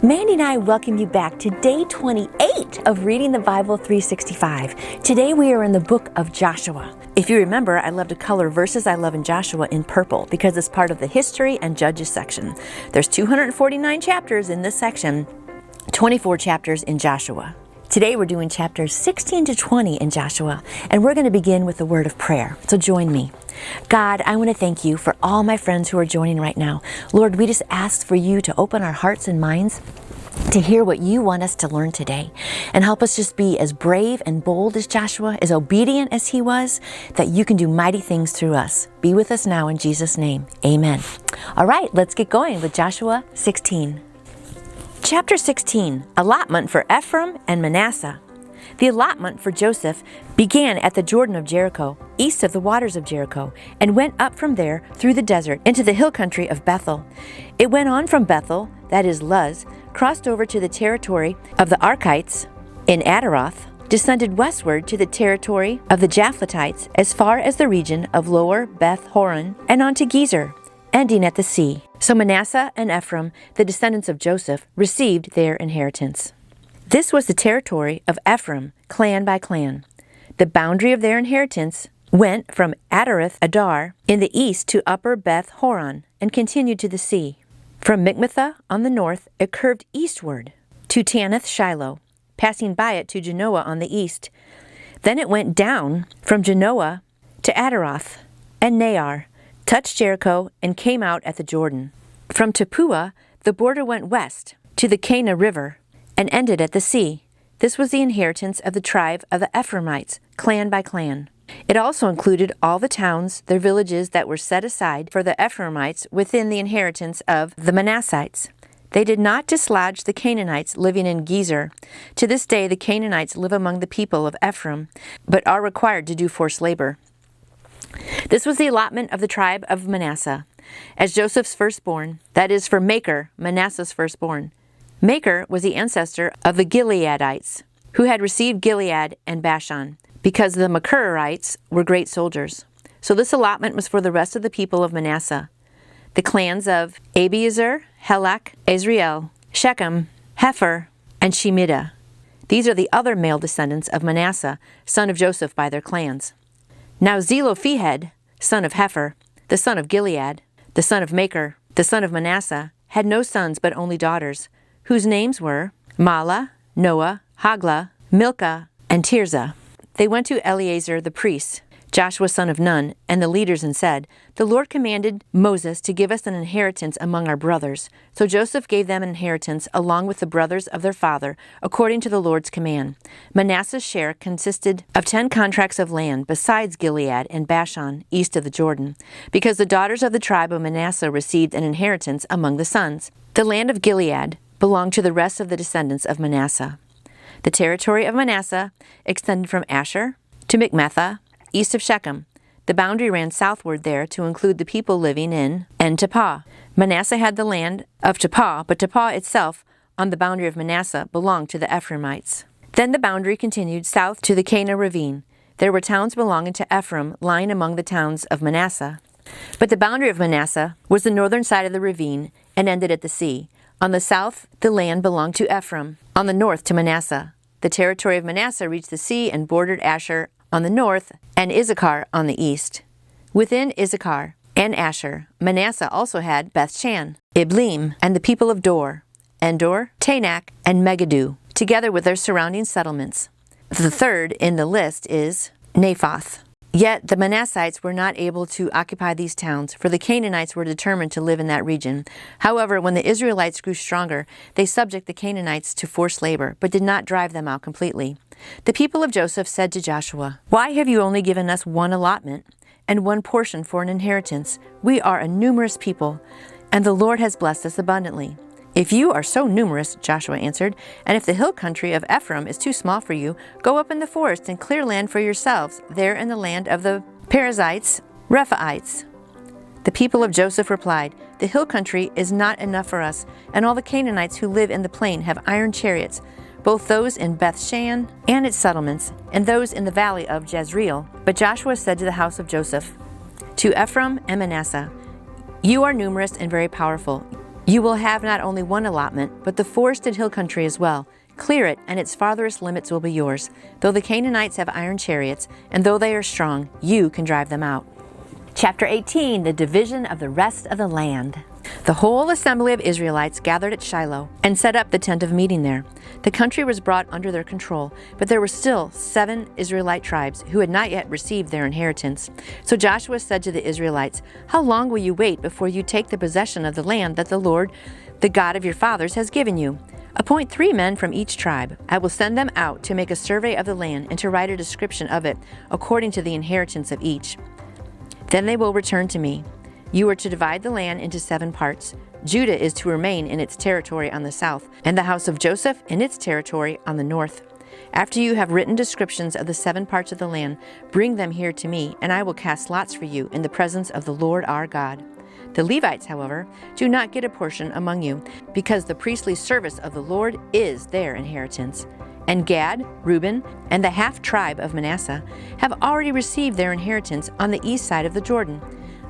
Mandy and I welcome you back to day 28 of Reading the Bible 365. Today we are in the book of Joshua. If you remember, I love to color verses I love in Joshua in purple because it's part of the history and judges section. There's 249 chapters in this section, 24 chapters in Joshua. Today we're doing chapters 16 to 20 in Joshua, and we're going to begin with the word of prayer. So join me. God, I want to thank you for all my friends who are joining right now. Lord, we just ask for you to open our hearts and minds to hear what you want us to learn today, and help us just be as brave and bold as Joshua, as obedient as he was, that you can do mighty things through us. Be with us now in Jesus' name. Amen. All right, let's get going with Joshua 16. Chapter 16, allotment for Ephraim and Manasseh. The allotment for Joseph began at the Jordan of Jericho, east of the waters of Jericho, and went up from there through the desert into the hill country of Bethel. It went on from Bethel, that is Luz, crossed over to the territory of the Arkites in Adaroth, descended westward to the territory of the Japhletites as far as the region of Lower Beth Horon, and on to Gezer, ending at the sea. So Manasseh and Ephraim, the descendants of Joseph, received their inheritance. This was the territory of Ephraim, clan by clan. The boundary of their inheritance went from Adaroth Adar in the east to Upper Beth Horon and continued to the sea. From Michmethah on the north, it curved eastward to Tanath Shiloh, passing by it to Genoa on the east. Then it went down from Genoa to Adaroth and Naar, touched Jericho, and came out at the Jordan. From Tappuah, the border went west to the Kana River and ended at the sea. This was the inheritance of the tribe of the Ephraimites, clan by clan. It also included all the towns, their villages that were set aside for the Ephraimites within the inheritance of the Manassites. They did not dislodge the Canaanites living in Gezer. To this day, the Canaanites live among the people of Ephraim, but are required to do forced labor. This was the allotment of the tribe of Manasseh, as Joseph's firstborn, that is for Machir, Manasseh's firstborn. Machir was the ancestor of the Gileadites, who had received Gilead and Bashan, because the Machirites were great soldiers. So this allotment was for the rest of the people of Manasseh, the clans of Abiezer, Helek, Azriel, Shechem, Hepher, and Shemida. These are the other male descendants of Manasseh, son of Joseph by their clans. Now Zelophehad, son of Hepher, the son of Gilead, the son of Machir, the son of Manasseh, had no sons but only daughters, whose names were Mahlah, Noah, Haglah, Milcah, and Tirzah. They went to Eleazar the priest, Joshua son of Nun, and the leaders, and said, "The Lord commanded Moses to give us an inheritance among our brothers." So Joseph gave them an inheritance along with the brothers of their father, according to the Lord's command. Manasseh's share consisted of 10 contracts of land, besides Gilead and Bashan, east of the Jordan, because the daughters of the tribe of Manasseh received an inheritance among the sons. The land of Gilead belonged to the rest of the descendants of Manasseh. The territory of Manasseh extended from Asher to Michmethah, east of Shechem. The boundary ran southward there to include the people living in En-Tappuah. Manasseh had the land of Tappuah, but Tappuah itself, on the boundary of Manasseh, belonged to the Ephraimites. Then the boundary continued south to the Kana ravine. There were towns belonging to Ephraim lying among the towns of Manasseh. But the boundary of Manasseh was the northern side of the ravine and ended at the sea. On the south, the land belonged to Ephraim. On the north, to Manasseh. The territory of Manasseh reached the sea and bordered Asher on the north and Issachar on the east. Within Issachar and Asher, Manasseh also had Bethshan, Ibleam, and the people of Dor, Endor, Tanakh, and Megiddo, together with their surrounding settlements. The third in the list is Naphoth. Yet the Manassites were not able to occupy these towns, for the Canaanites were determined to live in that region. However, when the Israelites grew stronger, they subjected the Canaanites to forced labor, but did not drive them out completely. The people of Joseph said to Joshua, "Why have you only given us one allotment and one portion for an inheritance? We are a numerous people, and the Lord has blessed us abundantly." "If you are so numerous," Joshua answered, "and if the hill country of Ephraim is too small for you, go up in the forest and clear land for yourselves, there in the land of the Perizzites, Rephaites." The people of Joseph replied, "The hill country is not enough for us, and all the Canaanites who live in the plain have iron chariots, both those in Bethshan and its settlements, and those in the valley of Jezreel." But Joshua said to the house of Joseph, to Ephraim and Manasseh, "You are numerous and very powerful. You will have not only one allotment, but the forested hill country as well. Clear it, and its farthest limits will be yours. Though the Canaanites have iron chariots, and though they are strong, you can drive them out. Chapter 18, the division of the rest of the land. The whole assembly of Israelites gathered at Shiloh and set up the tent of meeting there. The country was brought under their control, but there were still 7 Israelite tribes who had not yet received their inheritance. So Joshua said to the Israelites, "How long will you wait before you take the possession of the land that the Lord, the God of your fathers, has given you? Appoint 3 men from each tribe. I will send them out to make a survey of the land and to write a description of it according to the inheritance of each. Then they will return to me. You are to divide the land into 7 parts. Judah is to remain in its territory on the south, and the house of Joseph in its territory on the north. After you have written descriptions of the 7 parts of the land, bring them here to me, and I will cast lots for you in the presence of the Lord our God. The Levites, however, do not get a portion among you, because the priestly service of the Lord is their inheritance. And Gad, Reuben, and the half-tribe of Manasseh have already received their inheritance on the east side of the Jordan.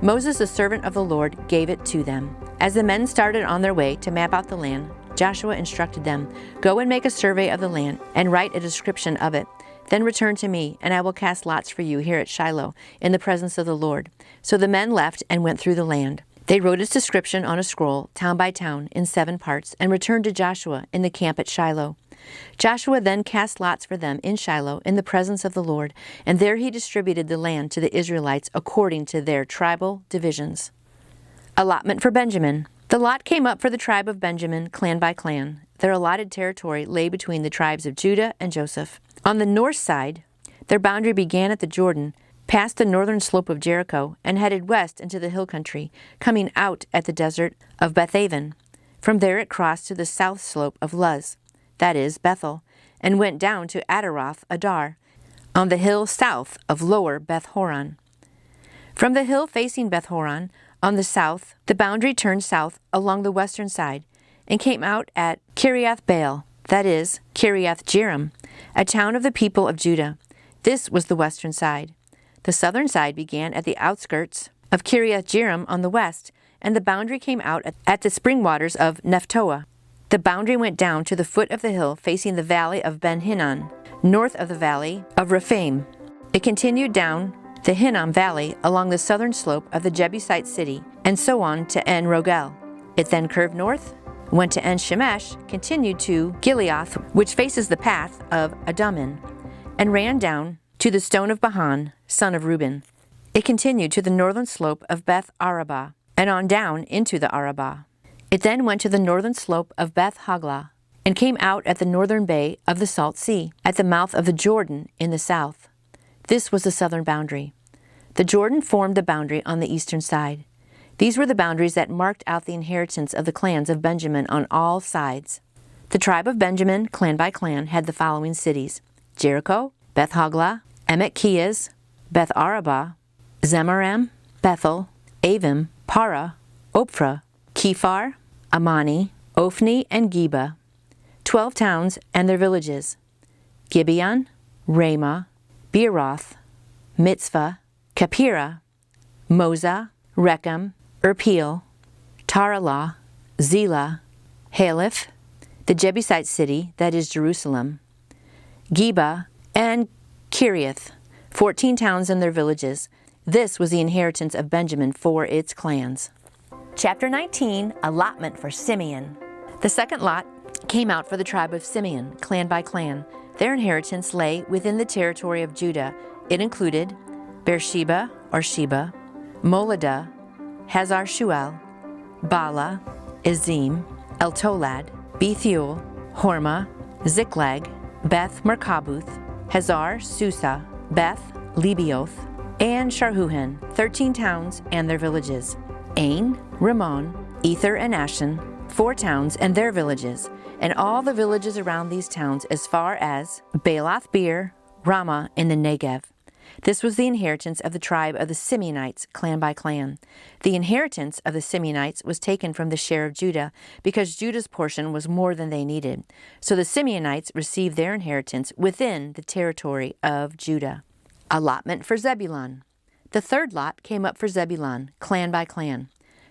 Moses, the servant of the Lord, gave it to them." As the men started on their way to map out the land, Joshua instructed them, "Go and make a survey of the land and write a description of it. Then return to me, and I will cast lots for you here at Shiloh in the presence of the Lord." So the men left and went through the land. They wrote its description on a scroll, town by town, in 7 parts, and returned to Joshua in the camp at Shiloh. Joshua then cast lots for them in Shiloh in the presence of the Lord, and there he distributed the land to the Israelites according to their tribal divisions. Allotment for Benjamin. The lot came up for the tribe of Benjamin, clan by clan. Their allotted territory lay between the tribes of Judah and Joseph. On the north side, their boundary began at the Jordan, passed the northern slope of Jericho, and headed west into the hill country, coming out at the desert of Bethaven. From there it crossed to the south slope of Luz, that is, Bethel, and went down to Adaroth Adar, on the hill south of lower Beth Horon. From the hill facing Beth Horon, on the south, the boundary turned south along the western side, and came out at Kiriath Baal, that is, Kiriath Jearim, a town of the people of Judah. This was the western side. The southern side began at the outskirts of Kiriath Jearim on the west, and the boundary came out at the spring waters of Nephtoah. The boundary went down to the foot of the hill facing the valley of Ben Hinnom, north of the valley of Rephaim. It continued down the Hinnom Valley along the southern slope of the Jebusite city, and so on to En Rogel. It then curved north, went to En Shemesh, continued to Gileath, which faces the path of Adumim, and ran down to the stone of Bahan, son of Reuben. It continued to the northern slope of Beth Arabah, and on down into the Arabah. It then went to the northern slope of Beth Haglah, and came out at the northern bay of the Salt Sea, at the mouth of the Jordan in the south. This was the southern boundary. The Jordan formed the boundary on the eastern side. These were the boundaries that marked out the inheritance of the clans of Benjamin on all sides. The tribe of Benjamin, clan by clan, had the following cities: Jericho, Beth Haglah, Emek Keaz, Beth Arabah, Zemaram, Bethel, Avim, Para, Ophrah, Kephar, Amani, Ophni, and Geba, 12 towns and their villages: Gibeon, Ramah, Beeroth, Mitzvah, Kapira, Moza, Rechem, Erpeel, Taralah, Zelah, Haliph, the Jebusite city, that is Jerusalem, Geba, and Kiriath, 14 towns and their villages. This was the inheritance of Benjamin for its clans. Chapter 19, Allotment for Simeon. The second lot came out for the tribe of Simeon, clan by clan. Their inheritance lay within the territory of Judah. It included Beersheba, or Sheba, Moladah, Hazar Shual, Bala, Ezim, Eltolad, Bethuel, Hormah, Ziklag, Beth Markabuth, Hazar Susa, Beth Lebaoth, and Sharhuhen, 13 towns and their villages. Ain, Rimmon, Ether, and Ashan, 4 towns and their villages, and all the villages around these towns as far as Baalath Beer, Ramah in the Negev. This was the inheritance of the tribe of the Simeonites, clan by clan. The inheritance of the Simeonites was taken from the share of Judah, because Judah's portion was more than they needed. So the Simeonites received their inheritance within the territory of Judah. Allotment for Zebulun. The third lot came up for Zebulun, clan by clan.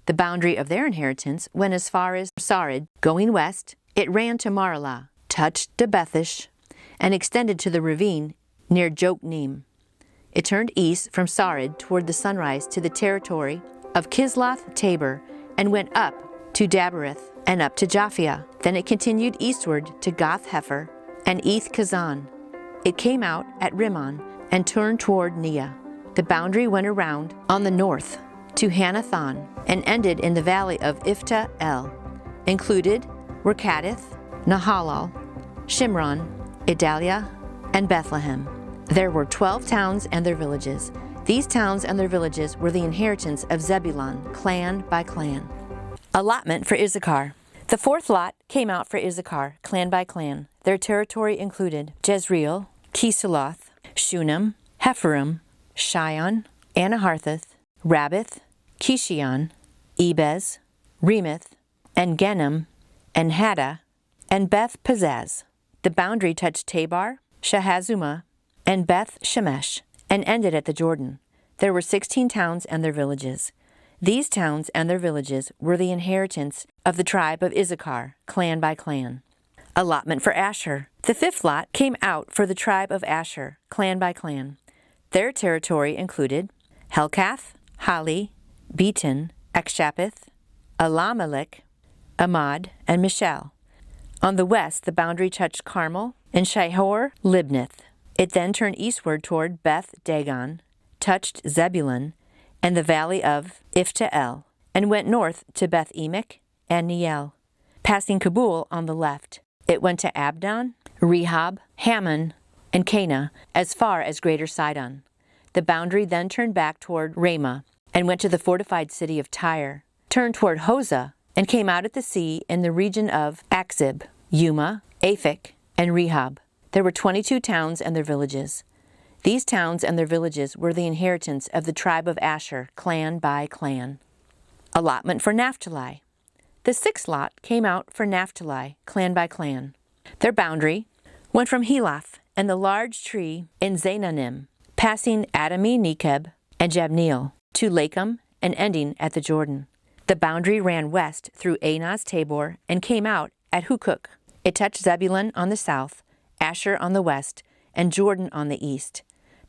The boundary of their inheritance went as far as Sarid. Going west, it ran to Maralah, touched Debethish, and extended to the ravine near Jokneam. It turned east from Sarid toward the sunrise to the territory of Kisloth Tabor and went up to Daberith and up to Japhia. Then it continued eastward to Gath Hefer and Eth Kazan. It came out at Rimmon and turned toward Neah. The boundary went around on the north to Hanathon and ended in the valley of Iphta El. Included were Kadith, Nahalal, Shimron, Idalia, and Bethlehem. There were 12 towns and their villages. These towns and their villages were the inheritance of Zebulun, clan by clan. Allotment for Issachar. The fourth lot came out for Issachar, clan by clan. Their territory included Jezreel, Kisaloth, Shunem, Hepharim, Shion, Anaharthath, Rabbith, Kishion, Ebez, Remoth, and Genem, and Haddah, and Beth Pazaz. The boundary touched Tabar, Shahazumah, and Beth Shemesh, and ended at the Jordan. There were 16 towns and their villages. These towns and their villages were the inheritance of the tribe of Issachar, clan by clan. Allotment for Asher. The fifth lot came out for the tribe of Asher, clan by clan. Their territory included Helkath, Hali, Beaton, Akshapith, Alamelech, Amad, and Mishal. On the west, the boundary touched Carmel and Shihor Libnath. It then turned eastward toward Beth Dagon, touched Zebulun and the valley of Iphta El, and went north to Beth Emek and Neiel. Passing Kabul on the left, it went to Abdon, Rehob, Hammon, and Cana, as far as Greater Sidon. The boundary then turned back toward Ramah and went to the fortified city of Tyre, turned toward Hosah, and came out at the sea in the region of Akzib, Yuma, Aphek, and Rehob. There were 22 towns and their villages. These towns and their villages were the inheritance of the tribe of Asher, clan by clan. Allotment for Naphtali. The sixth lot came out for Naphtali, clan by clan. Their boundary went from Helath and the large tree in Zaananim, passing Adami Nekeb and Jabneel, to Lakum and ending at the Jordan. The boundary ran west through Anaz Tabor and came out at Hukuk. It touched Zebulun on the south, Asher on the west, and Jordan on the east.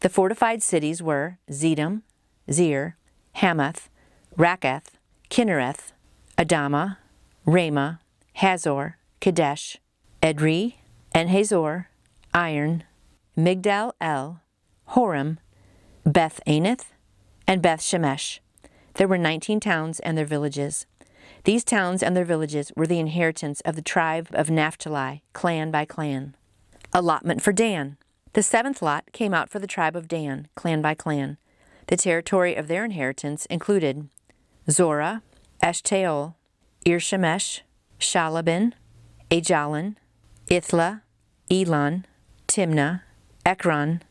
The fortified cities were Zedum, Zir, Hamath, Rakath, Kinnereth, Adama, Ramah, Hazor, Kadesh, Edrei, and Hazor, Iron, Migdal El, Horem, Beth Anath, and Beth Shemesh. There were 19 towns and their villages. These towns and their villages were the inheritance of the tribe of Naphtali, clan by clan. Allotment for Dan. The seventh lot came out for the tribe of Dan, clan by clan. The territory of their inheritance included Zorah, Eshtaol, Irshemesh, Shalabin, Ajalon, Ithla, Elon, Timnah, Ekron,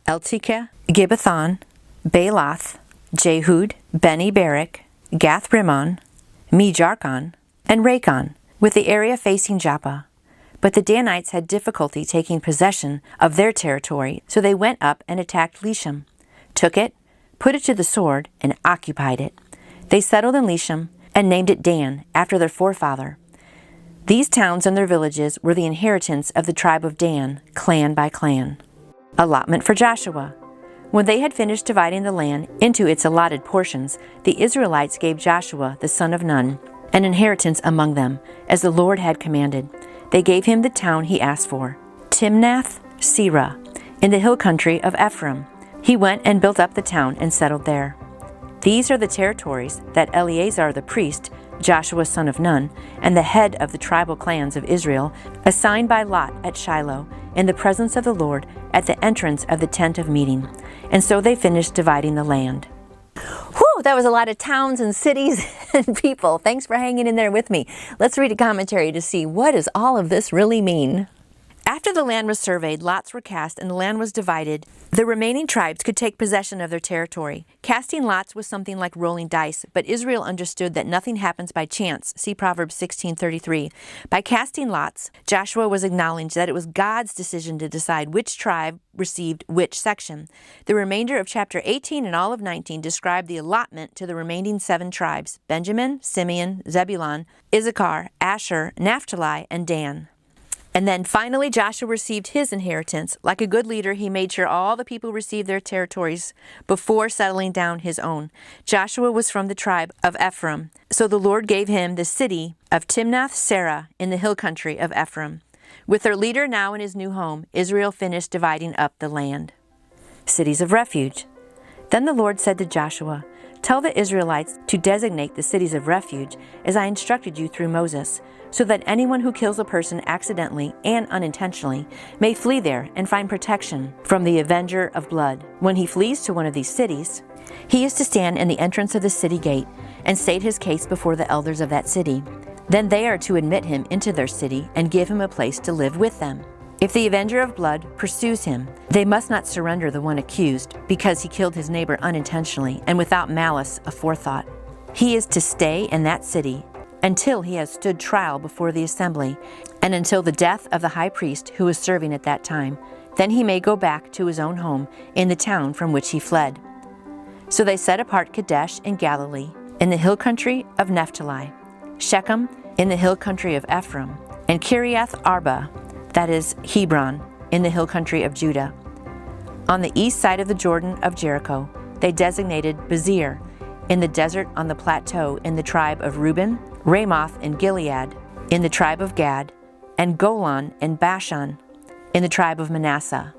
Eltikeh, Gibbethon, Baalath, Jehud, Beni Berak, Gath Rimmon, Me-Jarkon, and Rakon, with the area facing Joppa. But the Danites had difficulty taking possession of their territory, so they went up and attacked Leshem, took it, put it to the sword, and occupied it. They settled in Leshem and named it Dan, after their forefather. These towns and their villages were the inheritance of the tribe of Dan, clan by clan. Allotment for Joshua. When they had finished dividing the land into its allotted portions, the Israelites gave Joshua, the son of Nun, an inheritance among them, as the Lord had commanded. They gave him the town he asked for, Timnath-Serah, in the hill country of Ephraim. He went and built up the town and settled there. These are the territories that Eleazar the priest, Joshua son of Nun, and the head of the tribal clans of Israel, assigned by lot at Shiloh, in the presence of the Lord, at the entrance of the tent of meeting. And so they finished dividing the land. Whew, that was a lot of towns and cities and people. Thanks for hanging in there with me. Let's read a commentary to see what does all of this really mean. After the land was surveyed, lots were cast, and the land was divided. The remaining tribes could take possession of their territory. Casting lots was something like rolling dice, but Israel understood that nothing happens by chance. See Proverbs 16:33. By casting lots, Joshua was acknowledged that it was God's decision to decide which tribe received which section. The remainder of chapter 18 and all of 19 describe the allotment to the remaining 7 tribes: Benjamin, Simeon, Zebulun, Issachar, Asher, Naphtali, and Dan. And then finally, Joshua received his inheritance. Like a good leader, he made sure all the people received their territories before settling down his own. Joshua was from the tribe of Ephraim, so the Lord gave him the city of Timnath-Serah in the hill country of Ephraim. With their leader now in his new home, Israel finished dividing up the land. Cities of refuge. Then the Lord said to Joshua, "Tell the Israelites to designate the cities of refuge as I instructed you through Moses, so that anyone who kills a person accidentally and unintentionally may flee there and find protection from the avenger of blood. When he flees to one of these cities, he is to stand in the entrance of the city gate and state his case before the elders of that city. Then they are to admit him into their city and give him a place to live with them. If the avenger of blood pursues him, they must not surrender the one accused because he killed his neighbor unintentionally and without malice aforethought. He is to stay in that city until he has stood trial before the assembly, and until the death of the high priest who was serving at that time. Then he may go back to his own home in the town from which he fled." So they set apart Kadesh in Galilee, in the hill country of Naphtali, Shechem in the hill country of Ephraim, and Kiriath Arba, that is Hebron, in the hill country of Judah. On the east side of the Jordan of Jericho, they designated Bezer, in the desert on the plateau in the tribe of Reuben, Ramoth in Gilead, in the tribe of Gad, and Golan and Bashan, in the tribe of Manasseh.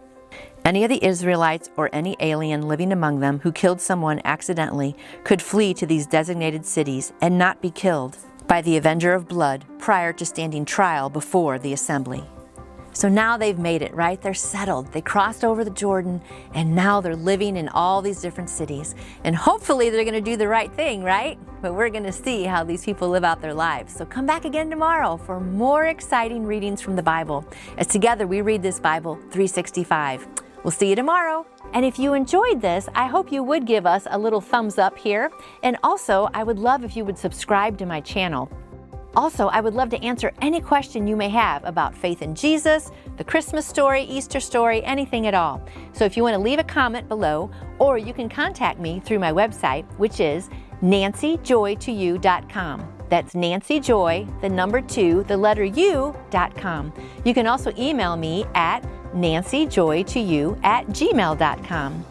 Any of the Israelites or any alien living among them who killed someone accidentally could flee to these designated cities and not be killed by the avenger of blood prior to standing trial before the assembly. So now they've made it, right? They're settled. They crossed over the Jordan, and now they're living in all these different cities. And hopefully they're going to do the right thing, right? But we're going to see how these people live out their lives. So come back again tomorrow for more exciting readings from the Bible, as together we read this Bible 365. We'll see you tomorrow. And if you enjoyed this, I hope you would give us a little thumbs up here. And also, I would love if you would subscribe to my channel. Also, I would love to answer any question you may have about faith in Jesus, the Christmas story, Easter story, anything at all. So if you want to leave a comment below, or you can contact me through my website, which is nancyjoy2you.com. That's nancyjoy, the number 2, the letter U.com. You can also email me at nancyjoy2you@gmail.com.